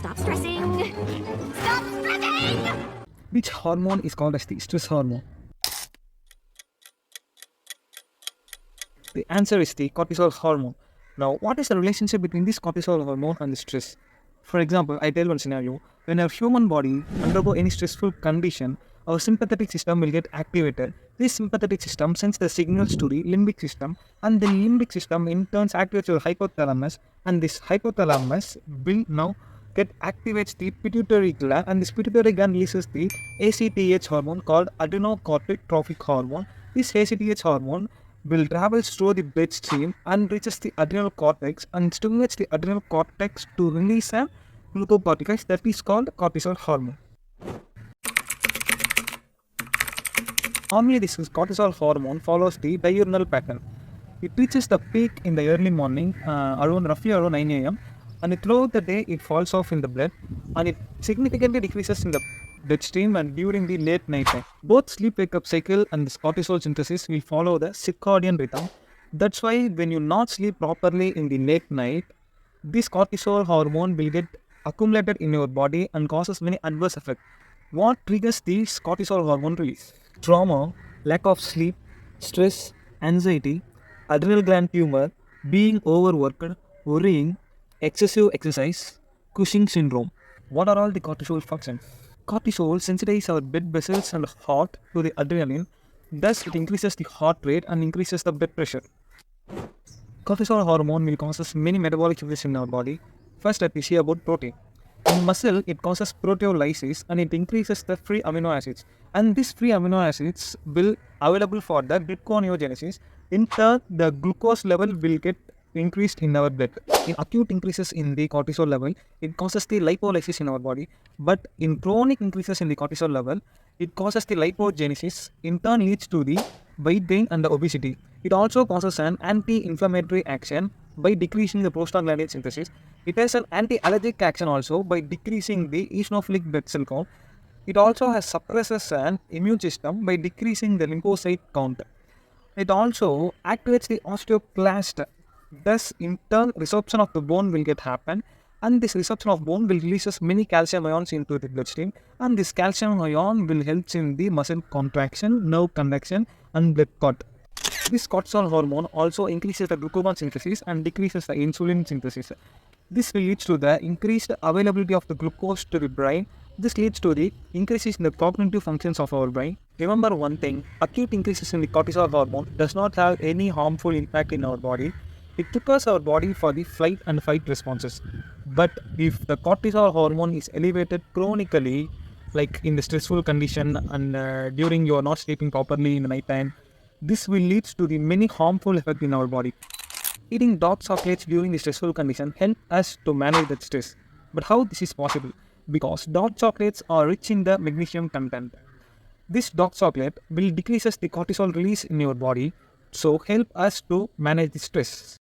Stop stressing. Stop stressing! Which hormone is called as the stress hormone? The answer is the cortisol hormone. Now, what is the relationship between this cortisol hormone and the stress? For example, I tell one scenario. When our human body undergo any stressful condition, our sympathetic system will get activated. This sympathetic system sends the signals to the limbic system, and the limbic system in turn activates your hypothalamus, and this hypothalamus will now activates the pituitary gland, and this pituitary gland releases the ACTH hormone called adrenocorticotropic trophic hormone. This ACTH hormone will travel through the bloodstream and reaches the adrenal cortex and stimulates the adrenal cortex to release a glucocorticoid that is called cortisol hormone. Normally, this cortisol hormone follows the diurnal pattern. It reaches the peak in the early morning, roughly around 9 a.m. and throughout the day it falls off in the blood, and it significantly decreases in the bloodstream and during the late night time. Both sleep wake-up cycle and this cortisol synthesis will follow the circadian rhythm. That's why when you not sleep properly in the late night, this cortisol hormone will get accumulated in your body and causes many adverse effects. What triggers this cortisol hormone release? Trauma, lack of sleep, stress, anxiety, adrenal gland tumor, being overworked, worrying, excessive exercise, Cushing syndrome. What are all the cortisol functions? Cortisol sensitizes our blood vessels and heart to the adrenaline. Thus, it increases the heart rate and increases the blood pressure. Cortisol hormone will cause many metabolic changes in our body. First, let me see about protein. In muscle, it causes proteolysis and it increases the free amino acids. And these free amino acids will available for the gluconeogenesis. In turn, the glucose level will get increased in our blood. In acute increases in the cortisol level, it causes the lipolysis in our body. But in chronic increases in the cortisol level, it causes the lipogenesis, in turn leads to the weight gain and the obesity. It also causes an anti-inflammatory action by decreasing the prostaglandin synthesis. It has an anti-allergic action also by decreasing the eosinophilic blood cell count. It also has suppresses an immune system by decreasing the lymphocyte count. It also activates the osteoclast. Thus, in turn, resorption of the bone will get happen, and this resorption of bone will releases many calcium ions into the bloodstream, and this calcium ion will help in the muscle contraction, nerve conduction, and blood clot. This cortisol hormone also increases the glucagon synthesis and decreases the insulin synthesis. This will lead to the increased availability of the glucose to the brain. This leads to the increases in the cognitive functions of our brain. Remember one thing, acute increases in the cortisol hormone does not have any harmful impact in our body. It prepares our body for the flight and fight responses. But if the cortisol hormone is elevated chronically, like in the stressful condition and during you are not sleeping properly in the night time, this will lead to the many harmful effects in our body. Eating dark chocolates during the stressful condition help us to manage that stress. But how this is possible? Because dark chocolates are rich in the magnesium content. This dark chocolate will decreases the cortisol release in your body, so help us to manage the stress.